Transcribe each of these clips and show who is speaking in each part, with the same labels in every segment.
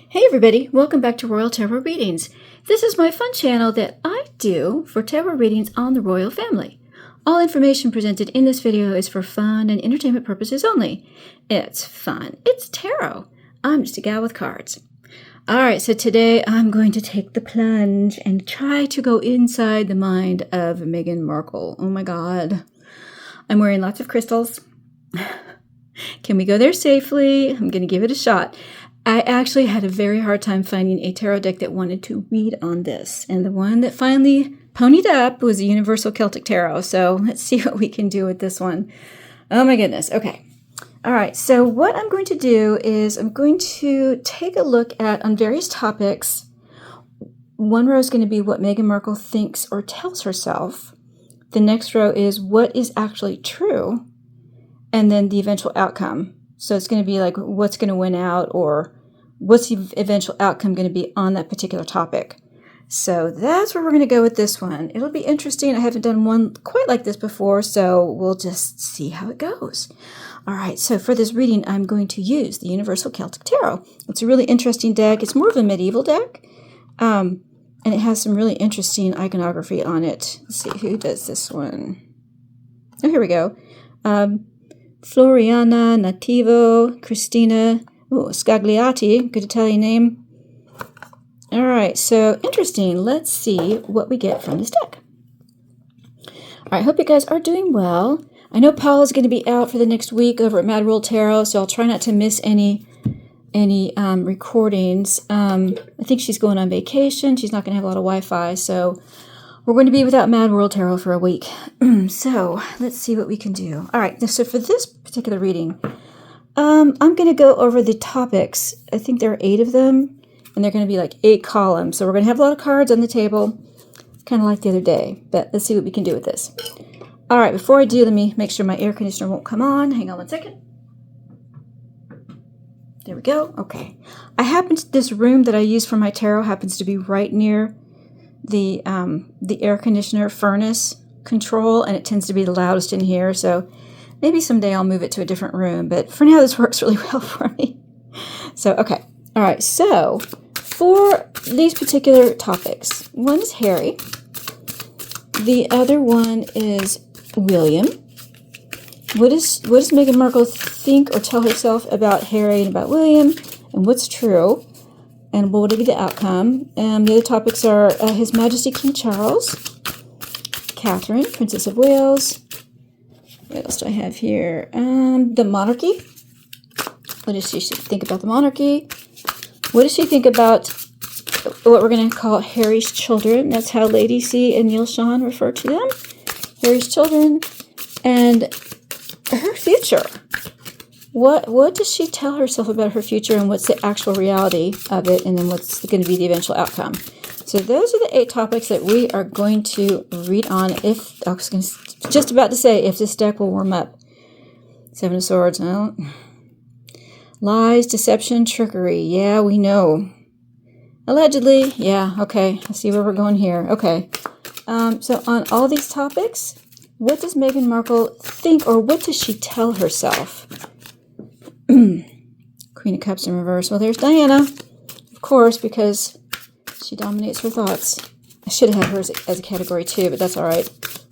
Speaker 1: Hey everybody, welcome back to Royal Tarot Readings. This is my fun channel that I do for tarot readings on the royal family. All information presented in this video is for fun and entertainment purposes only. It's fun. It's tarot. I'm just a gal with cards. Alright, so today I'm going to take the plunge and try to go inside the mind of Meghan Markle. Oh my god. I'm wearing lots of crystals. Can we go there safely? I'm going to give it a shot. I actually had a very hard time finding a tarot deck that wanted to read on this. And the one that finally ponied up was the Universal Celtic Tarot. So let's see what we can do with this one. Oh my goodness. Okay. All right. So what I'm going to do is I'm going to take a look at on various topics. One row is going to be what Meghan Markle thinks or tells herself. The next row is what is actually true. And then the eventual outcome. So it's going to be like what's going to win out or what's the eventual outcome going to be on that particular topic. So that's where we're going to go with this one. It'll be interesting. I haven't done one quite like this before, so we'll just see how it goes. All right, so for this reading, I'm going to use the Universal Celtic Tarot. It's a really interesting deck. It's more of a medieval deck, and it has some really interesting iconography on it. Let's see, who does this one? Oh, here we go. Floriana Nativo, Christina Scagliati, good Italian name. All right, so interesting. Let's see what we get from this deck. All right, hope you guys are doing well. I know Paula's going to be out for the next week over at Mad World Tarot, so I'll try not to miss any recordings. I think she's going on vacation. She's not going to have a lot of Wi-Fi, so we're going to be without Mad World Tarot for a week. So let's see what we can do. All right, so for this particular reading, I'm going to go over the topics. I think there are 8 of them, and they're going to be like 8 columns. So we're going to have a lot of cards on the table, kind of like the other day. But let's see what we can do with this. All right, before I do, let me make sure my air conditioner won't come on. Hang on one second. There we go. Okay. This room that I use for my tarot happens to be right near the air conditioner furnace control, and it tends to be the loudest in here, so maybe someday I'll move it to a different room, but for now this works really well for me. So okay, all right, so for these particular topics, one is Harry, the other one is William. What does Meghan Markle think or tell herself about Harry and about William, and what's true? And what will be the outcome? The other topics are His Majesty King Charles, Catherine, Princess of Wales. What else do I have here? The monarchy. What does she think about the monarchy? What does she think about what we're going to call Harry's children? That's how Lady C and Neil Sean refer to them. Harry's children and her future. What does she tell herself about her future, and what's the actual reality of it, and then what's going to be the eventual outcome? So those are the 8 topics that we are going to read on. I was just about to say if this deck will warm up. 7 of Swords. No. Lies, deception, trickery. Yeah, we know. Allegedly. Yeah, okay. I see where we're going here. Okay. So on all these topics, what does Meghan Markle think, or what does she tell herself? Queen of Cups in reverse. Well, there's Diana, of course, because she dominates her thoughts. I should have had her as a category 2, but that's all right.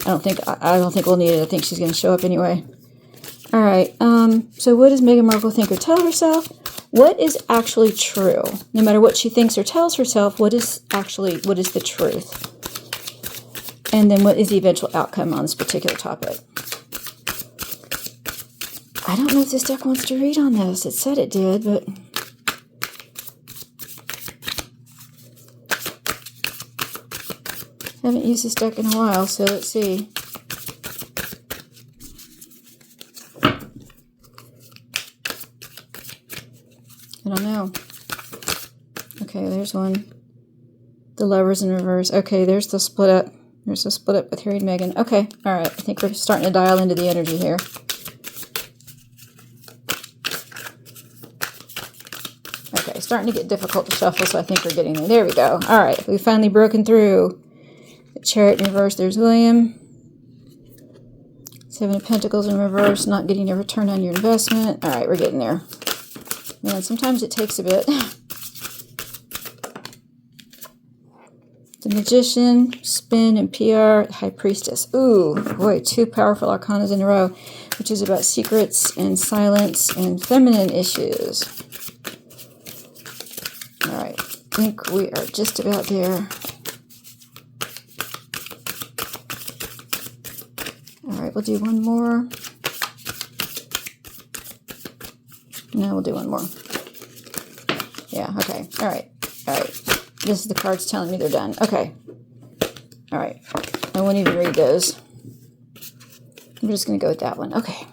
Speaker 1: I don't think we'll need it. I think she's going to show up anyway. All right. So what does Meghan Markle think or tell herself? What is actually true? No matter what she thinks or tells herself, what is the truth? And then what is the eventual outcome on this particular topic? I don't know if this deck wants to read on this. It said it did, but I haven't used this deck in a while, so let's see. I don't know. Okay, there's one. The Lovers in reverse. Okay, there's the split up. There's the split up with Harry and Meghan. Okay, all right. I think we're starting to dial into the energy here. Okay, starting to get difficult to shuffle, so I think we're getting there. There we go. All right, we've finally broken through. The Chariot in reverse, there's William. 7 of Pentacles in reverse, not getting a return on your investment. All right, we're getting there. Man, sometimes it takes a bit. Magician, Spin, and PR, High Priestess. Ooh, boy, 2 powerful arcanas in a row, which is about secrets and silence and feminine issues. All right, I think we are just about there. All right, we'll do one more. No, we'll do one more. Yeah, okay, all right. This is the cards telling me they're done. Okay. All right. I won't even read those. I'm just going to go with that one. Okay.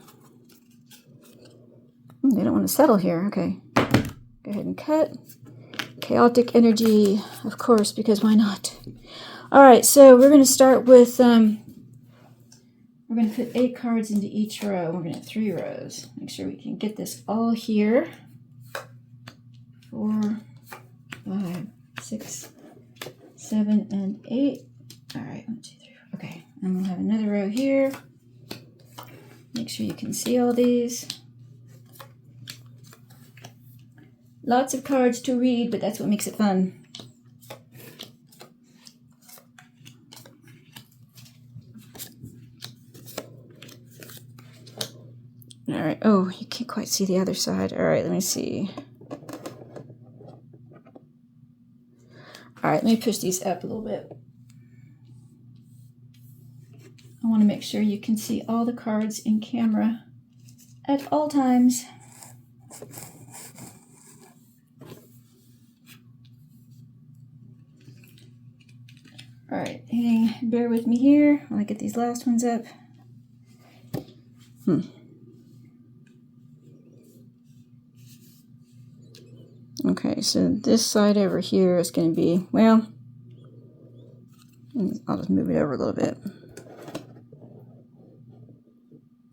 Speaker 1: They don't want to settle here. Okay. Go ahead and cut. Chaotic energy, of course, because why not? All right, so we're going to start with, we're going to put 8 cards into each row. We're going to have 3 rows. Make sure we can get this all here. 4, 5, 6, 7, and 8. All right, 1, 2, 3, 4. Okay, and we'll have another row here. Make sure you can see all these. Lots of cards to read, but that's what makes it fun. All right, oh, you can't quite see the other side. All right, let me see. All right, let me push these up a little bit. I want to make sure you can see all the cards in camera at all times. All right, bear with me here while I get these last ones up. Okay, so this side over here is going to be, well, I'll just move it over a little bit.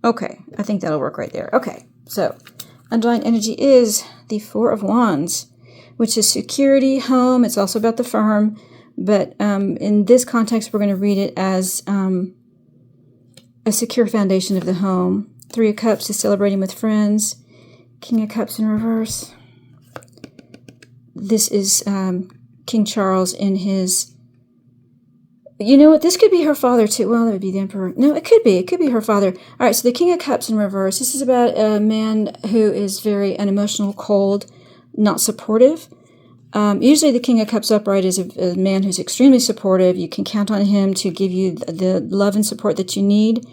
Speaker 1: Okay, I think that'll work right there. Okay, so underlying energy is the 4 of Wands, which is security, home. It's also about the firm, but in this context, we're going to read it as a secure foundation of the home. 3 of Cups is celebrating with friends. King of Cups in reverse. This is King Charles in his, you know what, this could be her father too. Well, that would be the Emperor. No, it could be her father. All right, so the King of Cups in reverse. This is about a man who is very unemotional, cold, not supportive. Usually the King of Cups upright is a man who's extremely supportive. You can count on him to give you the love and support that you need.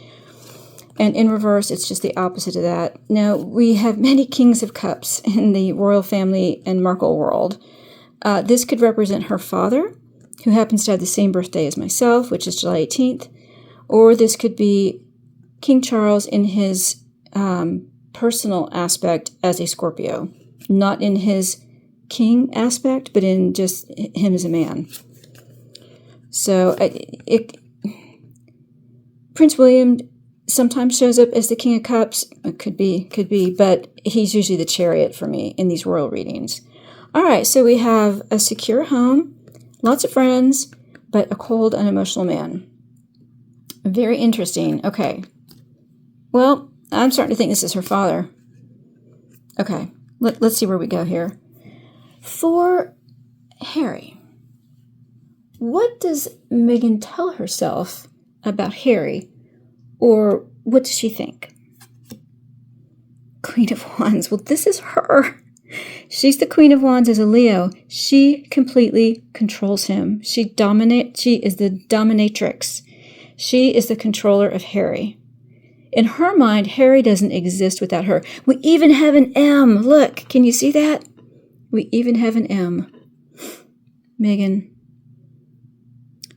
Speaker 1: And in reverse, it's just the opposite of that. Now, we have many Kings of Cups in the royal family and Markle world. This could represent her father, who happens to have the same birthday as myself, which is July 18th. Or this could be King Charles in his personal aspect as a Scorpio. Not in his king aspect, but in just him as a man. So, Prince William sometimes shows up as the King of Cups. It could be, but he's usually the Chariot for me in these royal readings. All right, so we have a secure home, lots of friends, but a cold, unemotional man. Very interesting. Okay. Well, I'm starting to think this is her father. Okay, let's see where we go here. For Harry, what does Meghan tell herself about Harry? Or what does she think? Queen of Wands. Well, this is her. She's the Queen of Wands as a Leo. She completely controls him. She is the dominatrix. She is the controller of Harry. In her mind, Harry doesn't exist without her. We even have an M. Look, can you see that? We even have an M. Meghan.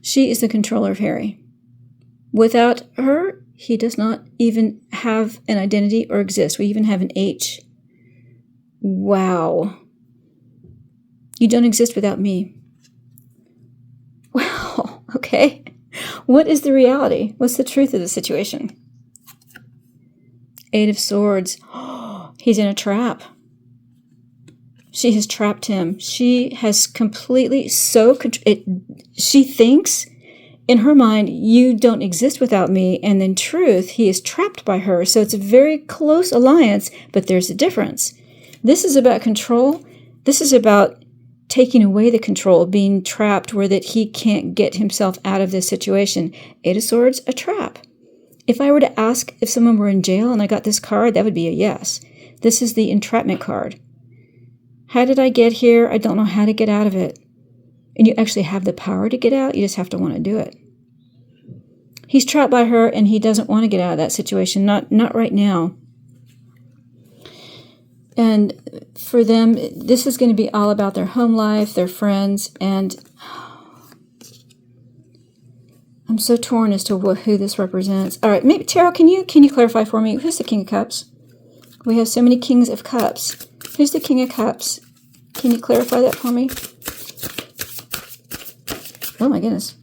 Speaker 1: She is the controller of Harry. Without her, he does not even have an identity or exist. We even have an H. Wow. You don't exist without me. Wow. Okay. What is the reality? What's the truth of the situation? 8 of Swords. Oh, he's in a trap. She has trapped him. She has completely she thinks in her mind, you don't exist without me, and in truth, he is trapped by her. So it's a very close alliance, but there's a difference. This is about control. This is about taking away the control, being trapped where that he can't get himself out of this situation. Eight of Swords, a trap. If I were to ask if someone were in jail and I got this card, that would be a yes. This is the entrapment card. How did I get here? I don't know how to get out of it. And you actually have the power to get out. You just have to want to do it. He's trapped by her and he doesn't want to get out of that situation. Not right now. And for them, this is going to be all about their home life, their friends, and I'm so torn as to who this represents. All right, maybe Tarot, can you clarify for me? Who's the King of Cups? We have so many Kings of Cups. Who's the King of Cups? Can you clarify that for me? Oh my goodness.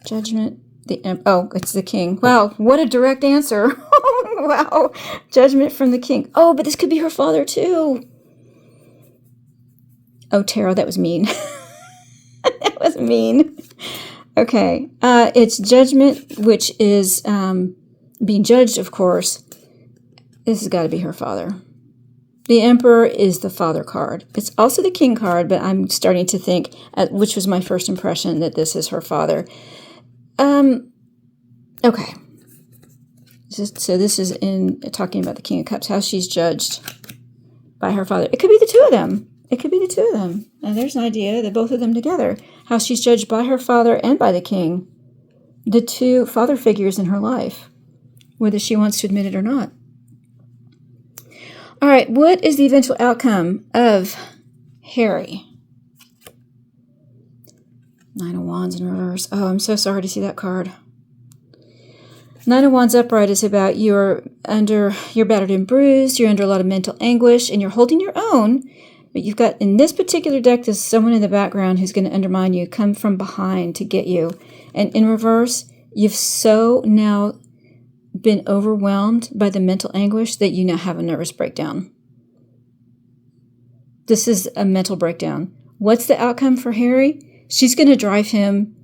Speaker 1: Judgment. Oh, it's the King. Wow, what a direct answer. Wow. Judgment from the King. Oh, but this could be her father too. Oh, Tarot, that was mean. That was mean. Okay. It's Judgment, which is being judged, of course. This has got to be her father. The Emperor is the father card. It's also the King card, but I'm starting to think, which was my first impression, that this is her father. Okay. So this is in talking about the King of Cups, how she's judged by her father. It could be the two of them. It could be the two of them. And there's an idea that both of them together, how she's judged by her father and by the King, the two father figures in her life, whether she wants to admit it or not. All right, what is the eventual outcome of Harry? Nine of Wands in reverse. Oh, I'm so sorry to see that card. Nine of Wands upright is about you're battered and bruised, you're under a lot of mental anguish, and you're holding your own, but you've got, in this particular deck, there's someone in the background who's going to undermine you, come from behind to get you. And in reverse, you've so now been overwhelmed by the mental anguish that you now have a nervous breakdown. This is a mental breakdown. What's the outcome for Harry? She's going to drive him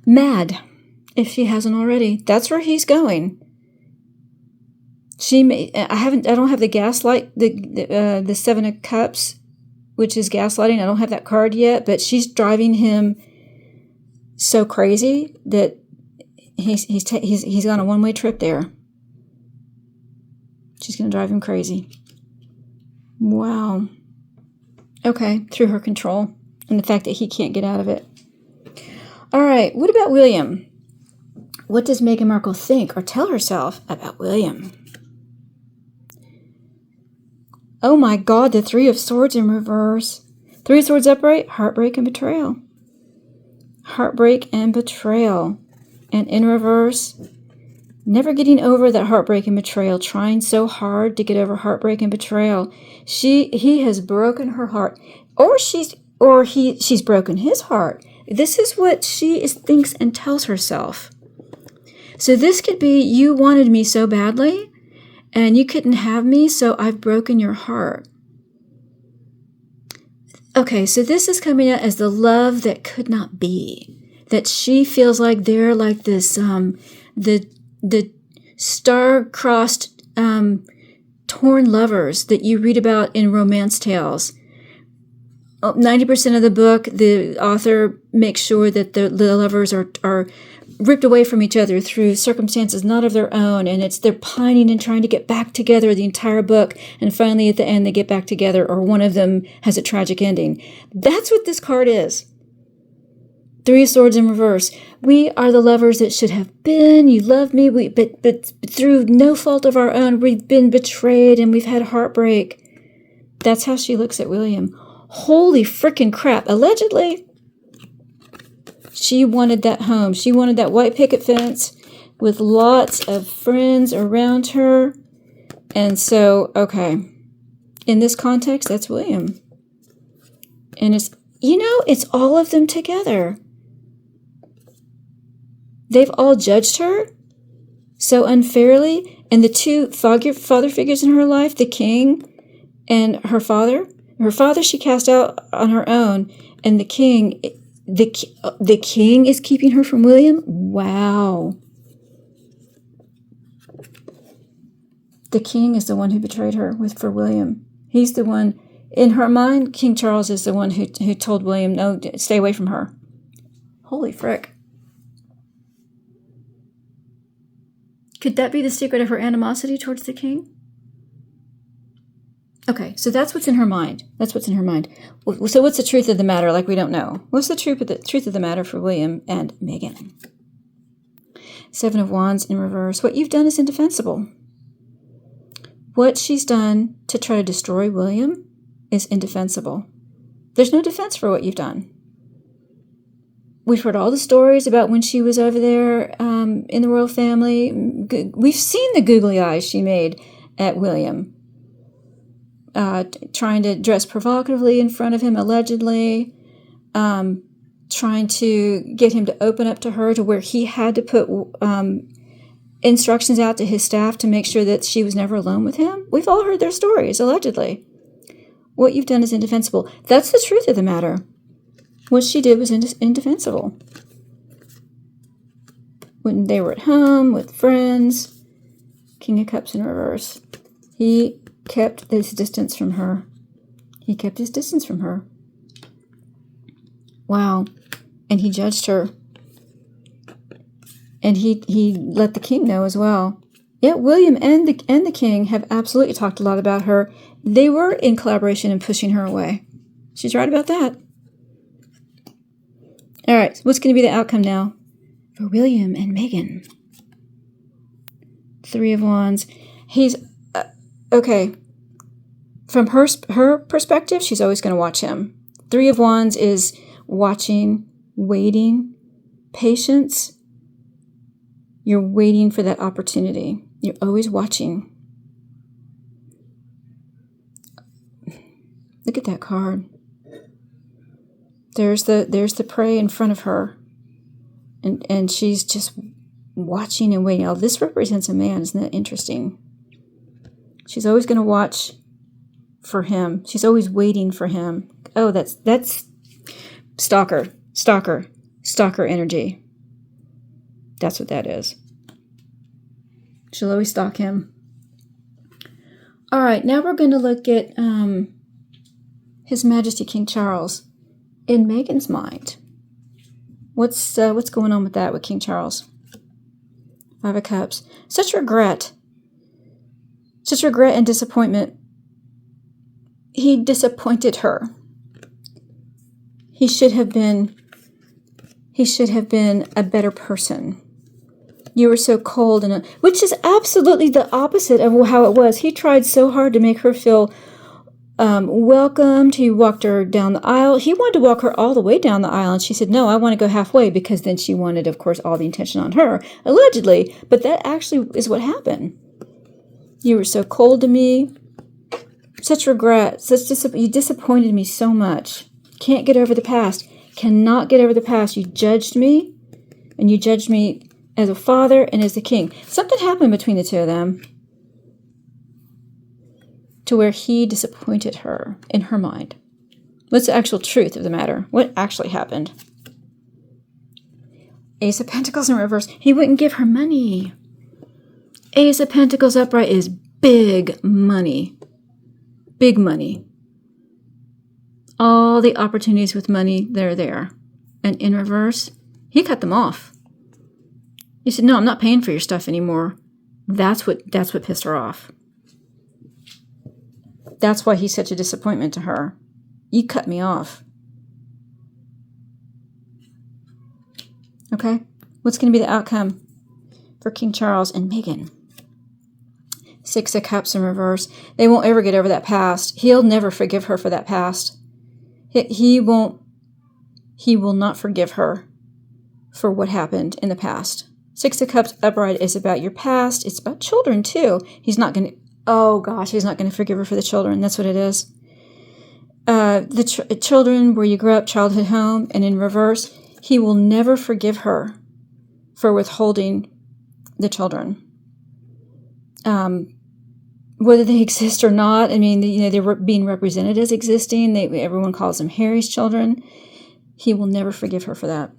Speaker 1: mad. If she hasn't already. That's where he's going. I don't have the gaslight, the Seven of Cups, which is gaslighting. I don't have that card yet, but she's driving him so crazy that he's on a one-way trip there. She's going to drive him crazy. Wow. Okay, through her control and the fact that he can't get out of it. All right, what about William? What does Meghan Markle think or tell herself about William? Oh my God, the Three of Swords in reverse. Three of Swords upright, heartbreak and betrayal. Heartbreak and betrayal. And in reverse, never getting over that heartbreak and betrayal, trying so hard to get over heartbreak and betrayal. He has broken her heart. Or she's broken his heart. This is what she thinks and tells herself. So this could be, you wanted me so badly, and you couldn't have me, so I've broken your heart. Okay, so this is coming out as the love that could not be. That she feels like they're like this, the star-crossed, torn lovers that you read about in romance tales. 90% of the book, the author makes sure that the lovers are ripped away from each other through circumstances not of their own, and they're pining and trying to get back together the entire book, and finally at the end they get back together, or one of them has a tragic ending. That's what this card is. Three of Swords in reverse. We are the lovers that should have been. You love me, but through no fault of our own, we've been betrayed and we've had heartbreak. That's how she looks at William. Holy frickin' crap. Allegedly, she wanted that home. She wanted that white picket fence with lots of friends around her. And so, okay. In this context, that's William. And it's all of them together. They've all judged her so unfairly. And the two father figures in her life, the King and her father. Her father she cast out on her own. And the King... The King is keeping her from William? Wow. The King is the one who betrayed her for William. He's the one, in her mind, King Charles is the one who told William, no, stay away from her. Holy frick. Could that be the secret of her animosity towards the king? Okay, so that's what's in her mind. That's what's in her mind. So what's the truth of the matter? Like, we don't know. What's the truth of the matter for William and Meghan? 7 of Wands in reverse. What you've done is indefensible. What she's done to try to destroy William is indefensible. There's no defense for what you've done. We've heard all the stories about when she was over there in the royal family. We've seen the googly eyes she made at William, trying to dress provocatively in front of him, allegedly, trying to get him to open up to her to where he had to put instructions out to his staff to make sure that she was never alone with him. We've all heard their stories, allegedly. What you've done is indefensible. That's the truth of the matter. What she did was indefensible. When they were at home with friends, King of Cups in reverse, he kept his distance from her. He kept his distance from her. Wow. And he judged her. And he let the king know as well. Yet William and the king have absolutely talked a lot about her. They were in collaboration in pushing her away. She's right about that. All right, so what's going to be the outcome now for William and Meghan? 3 of Wands. He's, okay, from her perspective, she's always going to watch him. 3 of Wands is watching, waiting, patience. You're waiting for that opportunity. You're always watching. Look at that card. There's the prey in front of her. And she's just watching and waiting. Oh, this represents a man. Isn't that interesting? She's always going to watch for him. She's always waiting for him. Oh, that's stalker energy. That's what that is. She'll always stalk him. All right, now we're going to look at His Majesty King Charles. In Meghan's mind, what's going on with that with King Charles? 5 of Cups. Such regret and disappointment. He disappointed her. He should have been a better person. You were so cold, which is absolutely the opposite of how it was. He tried so hard to make her feel welcomed. He walked her down the aisle. He wanted to walk her all the way down the aisle, and she said, no, I want to go halfway, because then she wanted, of course, all the attention on her, allegedly. But that actually is what happened. You were so cold to me. Such regret. You disappointed me so much. Can't get over the past. Cannot get over the past. You judged me, and you judged me as a father and as the king. Something happened between the two of them, to where he disappointed her in her mind. What's the actual truth of the matter? What actually happened? Ace of Pentacles in reverse. He wouldn't give her money. Ace of Pentacles upright is big money. Big money. All the opportunities with money, they're there. And in reverse, he cut them off. He said, no, I'm not paying for your stuff anymore. That's what pissed her off. That's why he's such a disappointment to her. You cut me off. Okay? What's going to be the outcome for King Charles and Meghan? 6 of Cups in reverse. They won't ever get over that past. He'll never forgive her for that past. He will not forgive her for what happened in the past. 6 of Cups upright is about your past. It's about children, too. He's not going to... Oh, gosh, he's not going to forgive her for the children. That's what it is. The children where you grew up, childhood home, and in reverse, he will never forgive her for withholding the children. Whether they exist or not, I mean, they're being represented as existing. Everyone calls them Harry's children. He will never forgive her for that,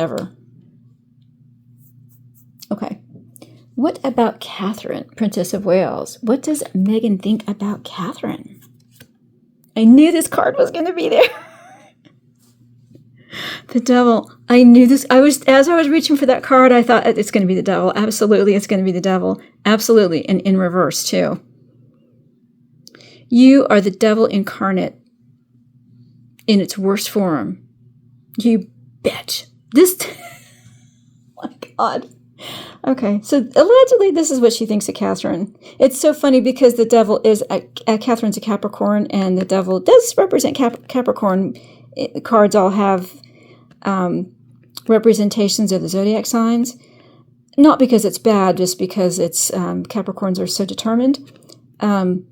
Speaker 1: ever. Okay. What about Catherine, Princess of Wales? What does Meghan think about Catherine? I knew this card was going to be there. The devil. I knew this. As I was reaching for that card, I thought it's going to be the devil. Absolutely, it's going to be the devil. Absolutely, and in reverse too. You are the devil incarnate in its worst form. You bitch. This. Oh my God. Okay, so allegedly this is what she thinks of Catherine. It's so funny because the devil is, Catherine's a Capricorn, and the devil does represent Capricorn. The cards all have representations of the zodiac signs. Not because it's bad, just because it's Capricorns are so determined, and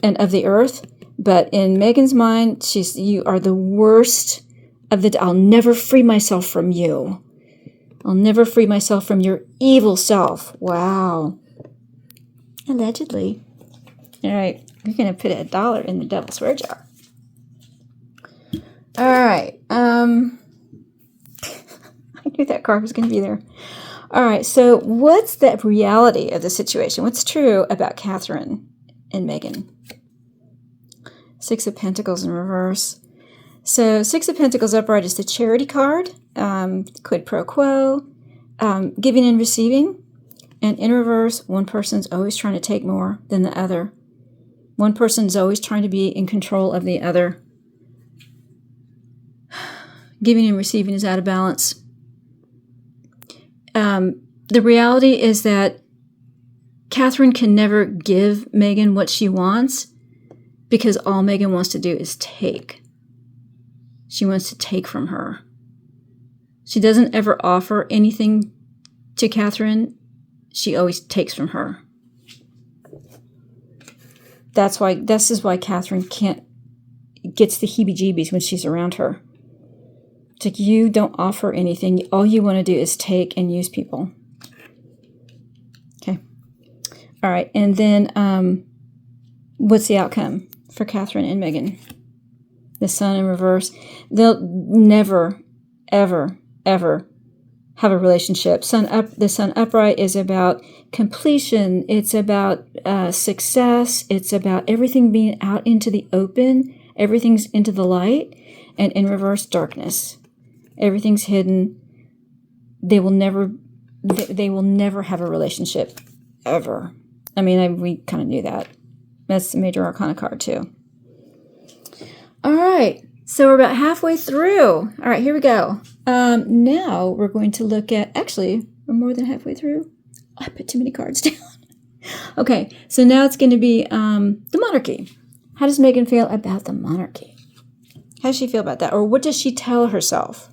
Speaker 1: of the earth. But in Meghan's mind, you are the worst of the. I'll never free myself from you. I'll never free myself from your evil self. Wow. Allegedly. All right. We're going to put $1 in the devil's swear jar. All right. I knew that card was going to be there. All right. So what's the reality of the situation? What's true about Catherine and Meghan? 6 of Pentacles in reverse. So 6 of Pentacles upright is the charity card. Quid pro quo, giving and receiving, and in reverse, one person's always trying to take more than the other. One person's always trying to be in control of the other. Giving and receiving is out of balance. The reality is that Catherine can never give Meghan what she wants because all Meghan wants to do is take. She wants to take from her. She doesn't ever offer anything to Catherine. She always takes from her. This is why Catherine gets the heebie-jeebies when she's around her. It's like, you don't offer anything. All you want to do is take and use people. Okay. All right. And then what's the outcome for Catherine and Meghan? The Sun in reverse. They'll never, ever, ever have a relationship. The Sun upright is about completion. It's about success. It's about everything being out into the open. Everything's into the light. And in reverse, darkness. Everything's hidden. They will never have a relationship ever. I mean, we kind of knew that. That's the Major Arcana card too. All right. So we're about halfway through. All right, here we go. Now we're going to look at, actually, we're more than halfway through. I put too many cards down. Okay, so now it's going to be the monarchy. How does Meghan feel about the monarchy? How does she feel about that? Or what does she tell herself?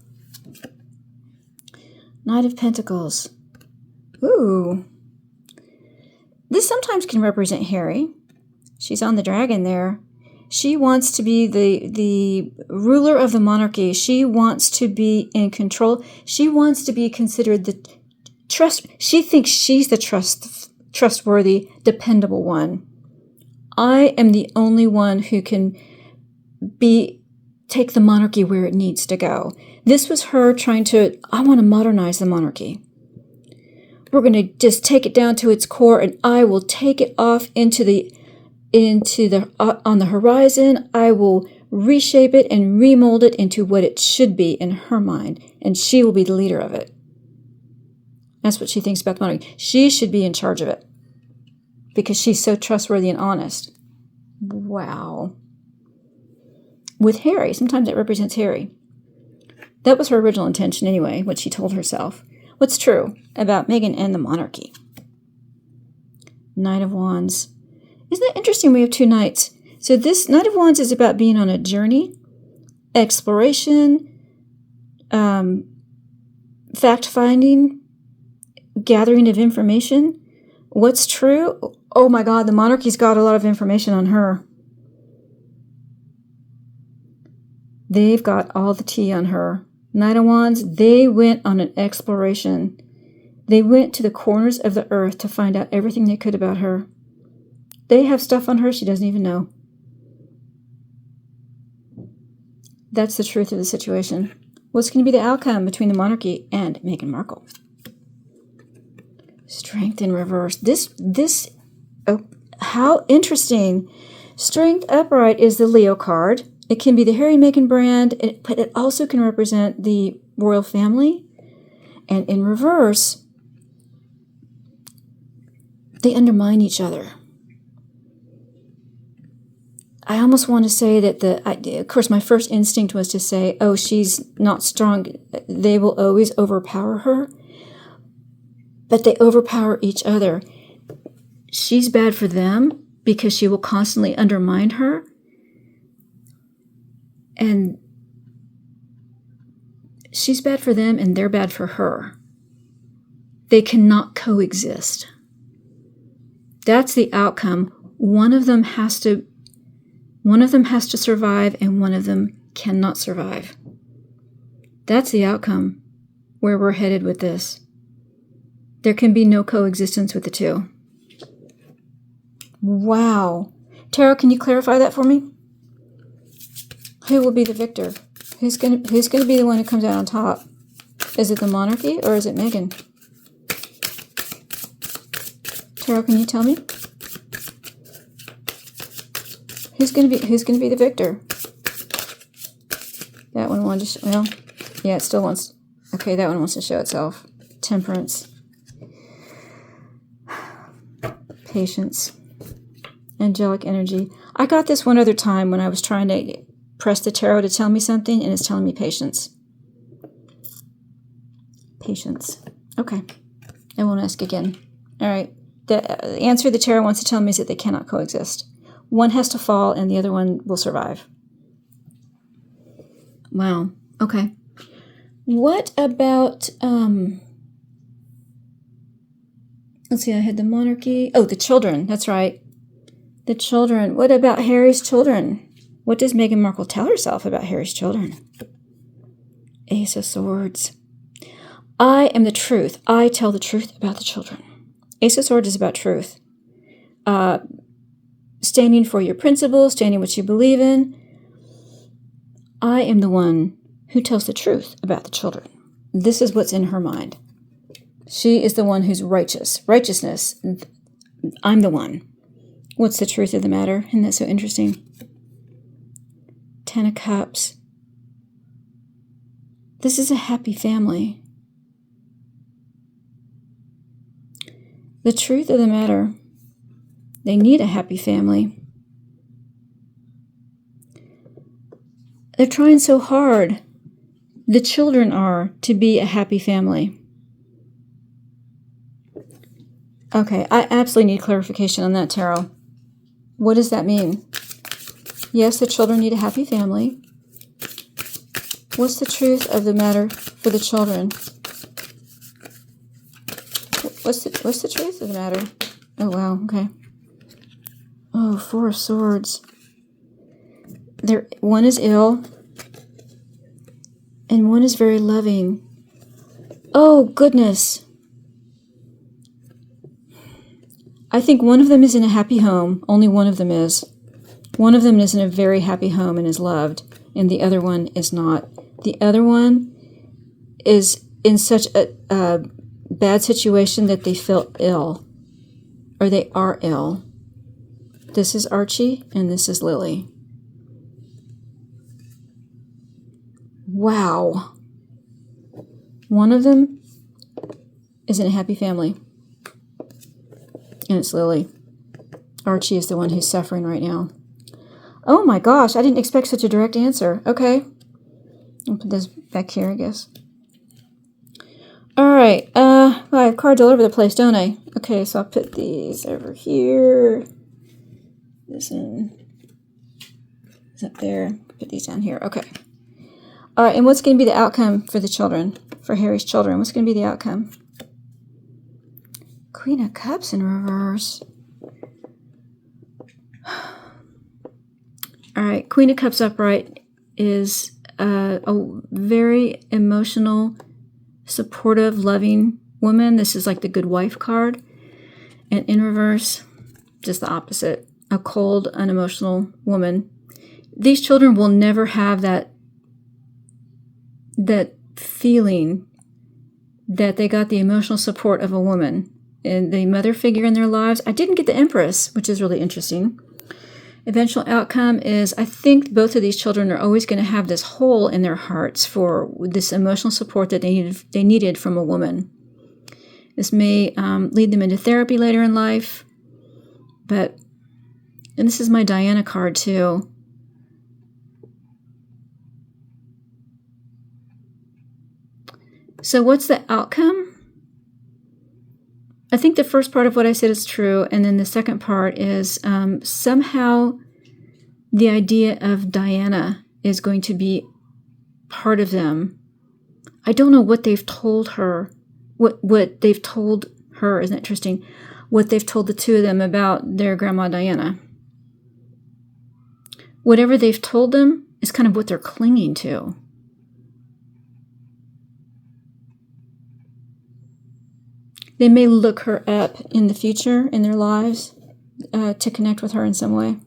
Speaker 1: Knight of Pentacles. Ooh. This sometimes can represent Harry. She's on the dragon there. She wants to be the ruler of the monarchy. She wants to be in control. She wants to be considered the trust. She thinks she's the trustworthy, dependable one. I am the only one who can take the monarchy where it needs to go. This was her trying to, I want to modernize the monarchy. We're going to just take it down to its core, and I will take it off on the horizon. I will reshape it and remold it into what it should be in her mind, and she will be the leader of it. That's what she thinks about the monarchy. She should be in charge of it because she's so trustworthy and honest. Wow. With Harry, sometimes it represents Harry. That was her original intention anyway, what she told herself. What's true about Meghan and the monarchy? Knight of Wands. Isn't that interesting? We have 2 knights. So this Knight of Wands is about being on a journey, exploration, fact-finding, gathering of information. What's true? Oh my God, the monarchy's got a lot of information on her. They've got all the tea on her. Knight of Wands, they went on an exploration. They went to the corners of the earth to find out everything they could about her. They have stuff on her she doesn't even know. That's the truth of the situation. What's going to be the outcome between the monarchy and Meghan Markle? Strength in reverse. Oh, how interesting. Strength upright is the Leo card. It can be the Harry and Meghan brand, but it also can represent the royal family. And in reverse, they undermine each other. I almost want to say that of course, my first instinct was to say, oh, she's not strong. They will always overpower her. But they overpower each other. She's bad for them because she will constantly undermine her. And she's bad for them and they're bad for her. They cannot coexist. That's the outcome. One of them has to survive and one of them cannot survive. That's the outcome where we're headed with this. There can be no coexistence with the two. Wow. Tarot, can you clarify that for me? Who will be the victor? Who's gonna be the one who comes out on top? Is it the monarchy or is it Meghan? Tarot, can you tell me? Who's gonna be the victor? That one wanted to well, yeah, it still wants. Okay, that one wants to show itself. Temperance, patience, angelic energy. I got this one other time when I was trying to press the tarot to tell me something, and it's telling me patience. Patience. Okay, I won't ask again. All right. The answer the tarot wants to tell me is that they cannot coexist. One has to fall and the other one will survive. Wow. Okay. What about, let's see, I had the monarchy. Oh, the children. That's right. The children. What about Harry's children? What does Meghan Markle tell herself about Harry's children? Ace of Swords. I am the truth. I tell the truth about the children. Ace of Swords is about truth. Standing for your principles, standing what you believe in. I am the one who tells the truth about the children. This is what's in her mind. She is the one who's righteous. Righteousness. I'm the one. What's the truth of the matter? Isn't that so interesting? Ten of Cups. This is a happy family. The truth of the matter, they need a happy family. They're trying so hard, the children are, to be a happy family. Okay, I absolutely need clarification on that, tarot. What does that mean? Yes, the children need a happy family. What's the truth of the matter for the children? What's the truth of the matter? Oh, wow, okay. Oh, Four of Swords. One is ill, and one is very loving. Oh, goodness. I think one of them is in a happy home. Only one of them is. One of them is in a very happy home and is loved, and the other one is not. The other one is in such a bad situation that they feel ill, or they are ill. This is Archie, and this is Lily. Wow. One of them is in a happy family, and it's Lily. Archie is the one who's suffering right now. Oh my gosh, I didn't expect such a direct answer. Okay. I'll put this back here, I guess. All right. Well, I have cards all over the place, don't I? Okay, so I'll put these over here. This one is up there. Put these down here. Okay. All right, and what's going to be the outcome for the children, for Harry's children? What's going to be the outcome? Queen of Cups in reverse. All right, Queen of Cups upright is a very emotional, supportive, loving woman. This is like the good wife card. And in reverse, just the opposite, a cold, unemotional woman. These children will never have that feeling that they got the emotional support of a woman and the mother figure in their lives. I didn't get the Empress, which is really interesting. Eventual outcome is, I think both of these children are always going to have this hole in their hearts for this emotional support that they needed from a woman. This may lead them into therapy later in life, and this is my Diana card too. So what's the outcome? I think the first part of what I said is true, and then the second part is somehow the idea of Diana is going to be part of them. I don't know what they've told her. What they've told her is interesting. What they've told the two of them about their grandma Diana. Whatever they've told them is kind of what they're clinging to. They may look her up in the future in their lives to connect with her in some way.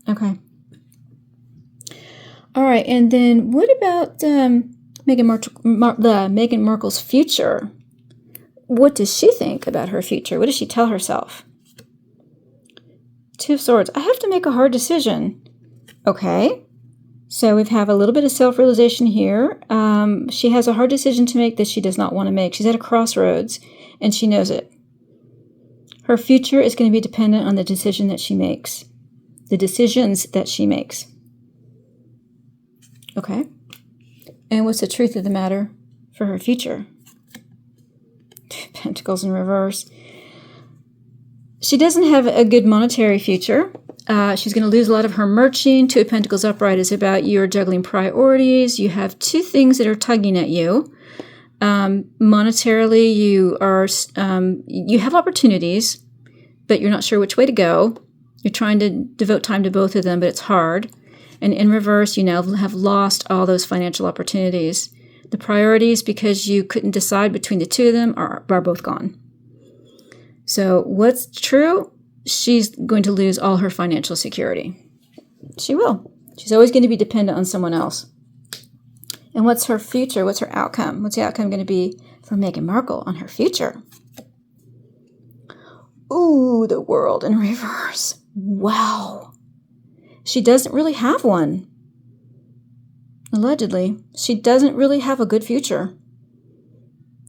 Speaker 1: Okay. All right, and then what about Meghan Markle's future? What does she think about her future? What does she tell herself? Two of Swords. I have to make a hard decision. Okay. So we have a little bit of self-realization here. She has a hard decision to make that she does not want to make. She's at a crossroads, and she knows it. Her future is going to be dependent on the decision that she makes. The decisions that she makes. Okay. And what's the truth of the matter for her future? Pentacles in reverse. She doesn't have a good monetary future. She's going to lose a lot of her merching. Two of Pentacles upright is about you're juggling priorities. You have two things that are tugging at you. Monetarily, you have opportunities, but you're not sure which way to go. You're trying to devote time to both of them, but it's hard. And in reverse, you now have lost all those financial opportunities. The priorities, because you couldn't decide between the two of them, are both gone. So what's true? She's going to lose all her financial security. She will. She's always going to be dependent on someone else. And what's her future? What's her outcome? What's the outcome going to be for Meghan Markle on her future? Ooh, the World in reverse. Wow. She doesn't really have one. Allegedly, she doesn't really have a good future.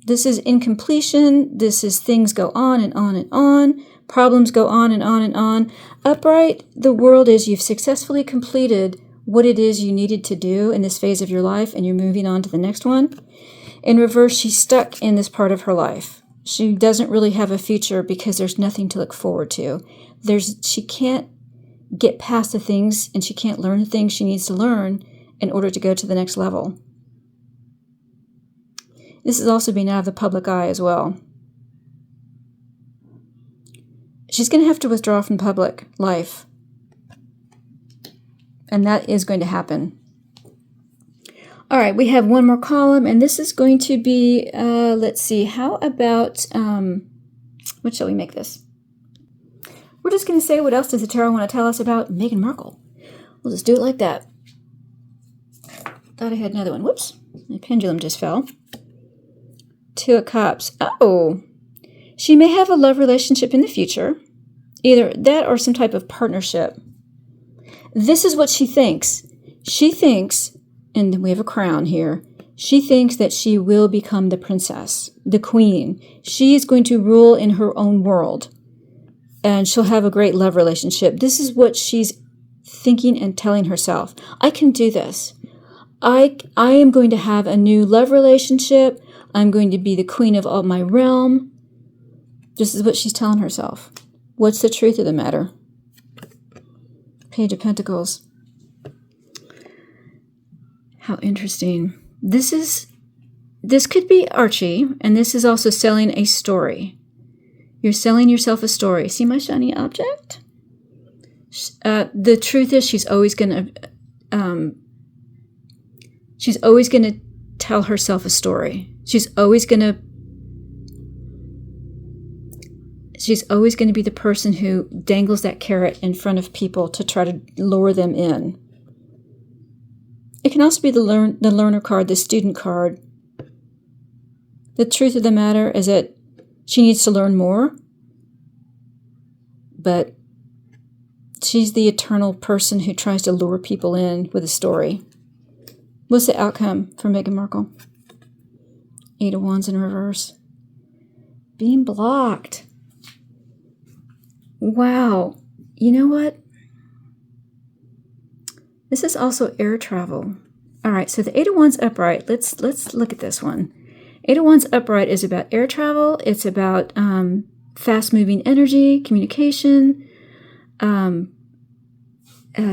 Speaker 1: This is incompletion. This is things go on and on and on. Problems go on and on and on. Upright, the World is you've successfully completed what it is you needed to do in this phase of your life, and you're moving on to the next one. In reverse, she's stuck in this part of her life. She doesn't really have a future because there's nothing to look forward to. She can't get past the things, and she can't learn the things she needs to learn in order to go to the next level. This is also being out of the public eye as well. She's going to have to withdraw from public life. And that is going to happen. All right, we have one more column, and this is going to be, let's see, how about, what shall we make this? We're just going to say, what else does the tarot want to tell us about Meghan Markle? We'll just do it like that. Thought I had another one. Whoops, my pendulum just fell. Two of Cups. Oh, she may have a love relationship in the future. Either that or some type of partnership. This is what she thinks. She thinks, and we have a crown here, she thinks that she will become the princess, the queen. She is going to rule in her own world. And she'll have a great love relationship. This is what she's thinking and telling herself. I can do this. I am going to have a new love relationship. I'm going to be the queen of all my realm. This is what she's telling herself. What's the truth of the matter? Page of Pentacles. How interesting. This could be Archie, and this is also selling a story. You're selling yourself a story. See my shiny object? The truth is she's always going to tell herself a story. She's always going to be the person who dangles that carrot in front of people to try to lure them in. It can also be the learner card, the student card. The truth of the matter is that she needs to learn more, but She's the eternal person who tries to lure people in with a story. What's the outcome for Meghan Markle? 8 of Wands in reverse. Being blocked. Wow. You know what? This is also air travel. All right, so the 8 of Wands upright. Let's look at this one. 8 of Wands upright is about air travel. It's about fast-moving energy, communication,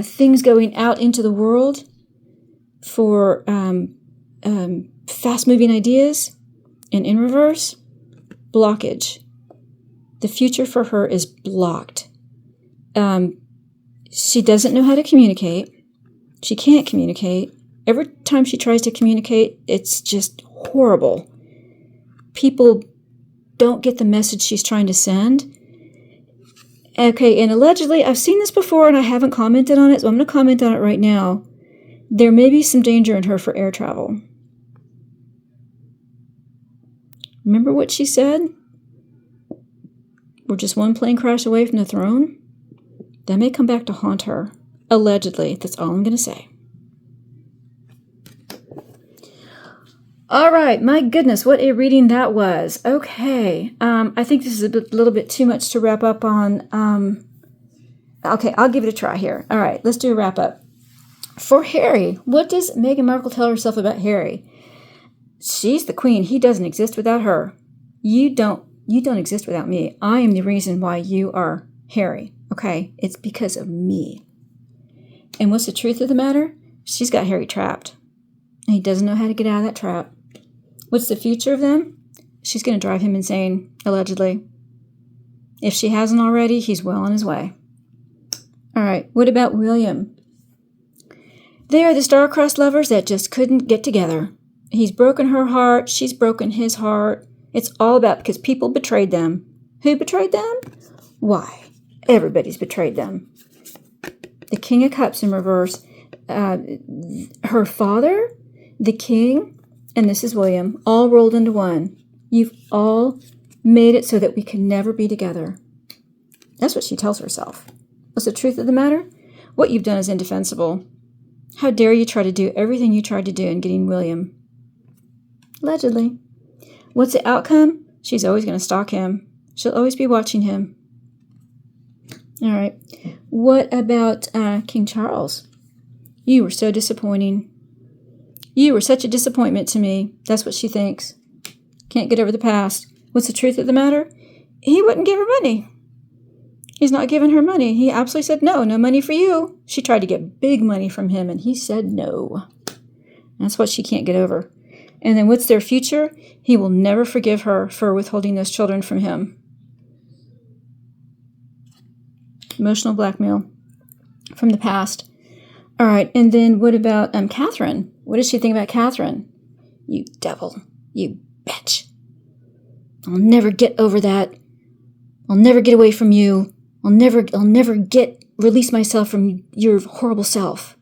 Speaker 1: things going out into the world for fast-moving ideas. And in reverse, blockage. The future for her is blocked. She doesn't know how to communicate. She can't communicate. Every time she tries to communicate, it's just horrible. People don't get the message she's trying to send. Okay, and allegedly, I've seen this before and I haven't commented on it, so I'm going to comment on it right now. There may be some danger in her for air travel. Remember what she said? We're just one plane crash away from the throne. That may come back to haunt her. Allegedly. That's all I'm going to say. All right. My goodness, what a reading that was. Okay. I think this is a little bit too much to wrap up on. Okay, I'll give it a try here. All right. Let's do a wrap up. For Harry, what does Meghan Markle tell herself about Harry? She's the queen. He doesn't exist without her. You don't exist without me. I am the reason why you are Harry. Okay? It's because of me. And what's the truth of the matter? She's got Harry trapped. And he doesn't know how to get out of that trap. What's the future of them? She's going to drive him insane, allegedly. If she hasn't already, he's well on his way. All right. What about William? They are the star-crossed lovers that just couldn't get together. He's broken her heart. She's broken his heart. It's all about because people betrayed them. Who betrayed them? Why? Everybody's betrayed them. The King of Cups in reverse. Her father, the king, and this is William, all rolled into one. You've all made it so that we can never be together. That's what she tells herself. What's the truth of the matter? What you've done is indefensible. How dare you try to do everything you tried to do in getting William? Allegedly. What's the outcome? She's always going to stalk him. She'll always be watching him. All right. What about King Charles? You were so disappointing. You were such a disappointment to me. That's what she thinks. Can't get over the past. What's the truth of the matter? He wouldn't give her money. He's not giving her money. He absolutely said, no money for you. She tried to get big money from him, and he said no. That's what she can't get over. And then what's their future? He will never forgive her for withholding those children from him. Emotional blackmail from the past. All right, and then what about Catherine? What does she think about Catherine? You devil. You bitch. I'll never get over that. I'll never get away from you. I'll never release myself from your horrible self.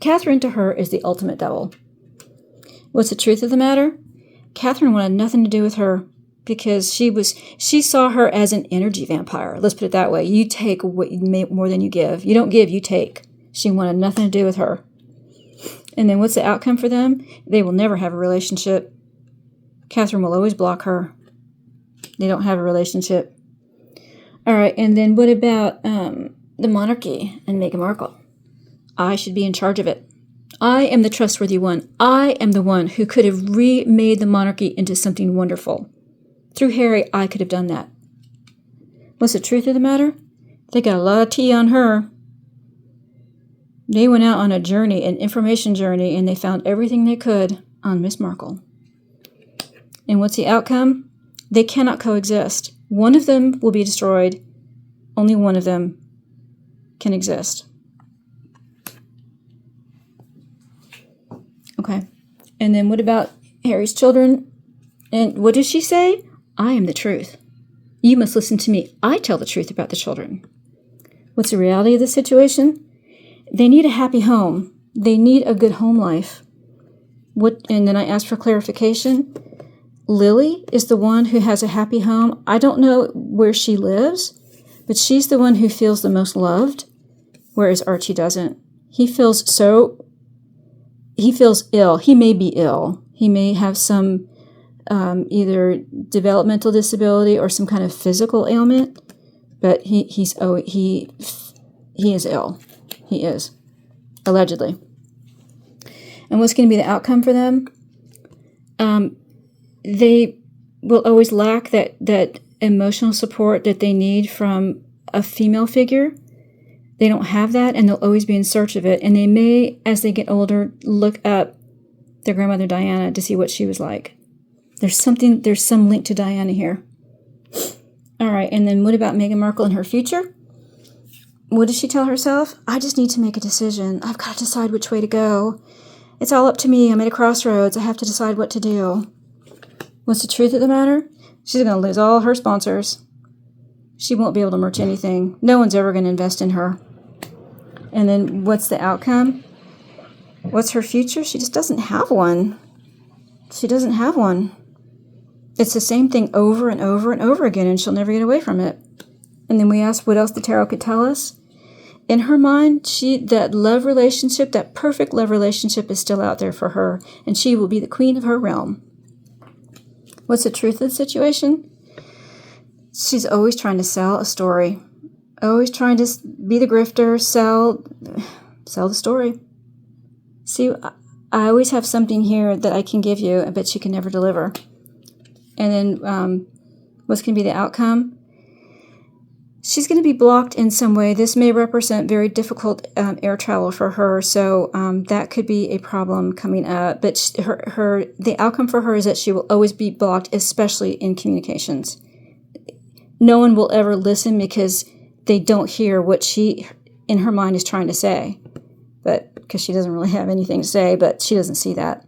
Speaker 1: Catherine to her is the ultimate devil. What's the truth of the matter? Catherine wanted nothing to do with her because she saw her as an energy vampire. Let's put it that way. You take more than you give. You don't give, you take. She wanted nothing to do with her. And then what's the outcome for them? They will never have a relationship. Catherine will always block her. They don't have a relationship. All right, and then what about the monarchy and Meghan Markle? I should be in charge of it. I am the trustworthy one. I am the one who could have remade the monarchy into something wonderful. Through Harry, I could have done that. What's the truth of the matter? They got a lot of tea on her. They went out on a journey, an information journey, and they found everything they could on Miss Markle. And what's the outcome? They cannot coexist. One of them will be destroyed. Only one of them can exist. Okay. And then what about Harry's children? And what does she say? I am the truth. You must listen to me. I tell the truth about the children. What's the reality of the situation? They need a happy home. They need a good home life. And then I asked for clarification. Lily is the one who has a happy home. I don't know where she lives, but she's the one who feels the most loved. whereas Archie doesn't. He feels ill. He may be ill. He may have some either developmental disability or some kind of physical ailment, but he is ill. He is, allegedly. And what's going to be the outcome for them? They will always lack that emotional support that they need from a female figure. They don't have that, and they'll always be in search of it. And they may, as they get older, look up their grandmother Diana to see what she was like. There's some link to Diana here. All right, and then what about Meghan Markle and her future? What does she tell herself? I just need to make a decision. I've got to decide which way to go. It's all up to me. I'm at a crossroads. I have to decide what to do. What's the truth of the matter? She's going to lose all her sponsors. She won't be able to merch anything. No one's ever going to invest in her. And then what's the outcome? What's her future? She just doesn't have one. She doesn't have one. It's the same thing over and over and over again, and she'll never get away from it. And then we asked what else the tarot could tell us. In her mind, that love relationship, that perfect love relationship is still out there for her, and she will be the queen of her realm. What's the truth of the situation? She's always trying to sell a story. Always trying to be the grifter, sell the story. See, I always have something here that I can give you, but she can never deliver. And then what's going to be the outcome? She's going to be blocked in some way. This may represent very difficult air travel for her, so that could be a problem coming up. But the outcome for her is that she will always be blocked, especially in communications. No one will ever listen because they don't hear what she, in her mind, is trying to say. But because she doesn't really have anything to say, but she doesn't see that.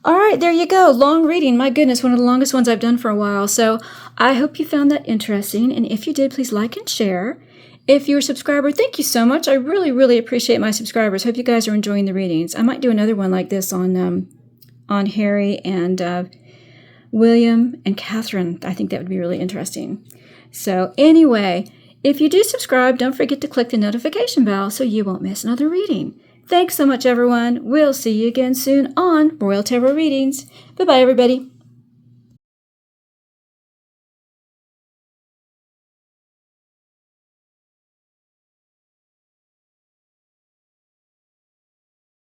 Speaker 1: All right, there you go. Long reading. My goodness, one of the longest ones I've done for a while. So I hope you found that interesting. And if you did, please like and share. If you're a subscriber, thank you so much. I really, really appreciate my subscribers. Hope you guys are enjoying the readings. I might do another one like this on Harry and William and Catherine. I think that would be really interesting. So anyway, if you do subscribe, don't forget to click the notification bell so you won't miss another reading. Thanks so much, everyone. We'll see you again soon on Royal Tarot Readings. Bye-bye, everybody.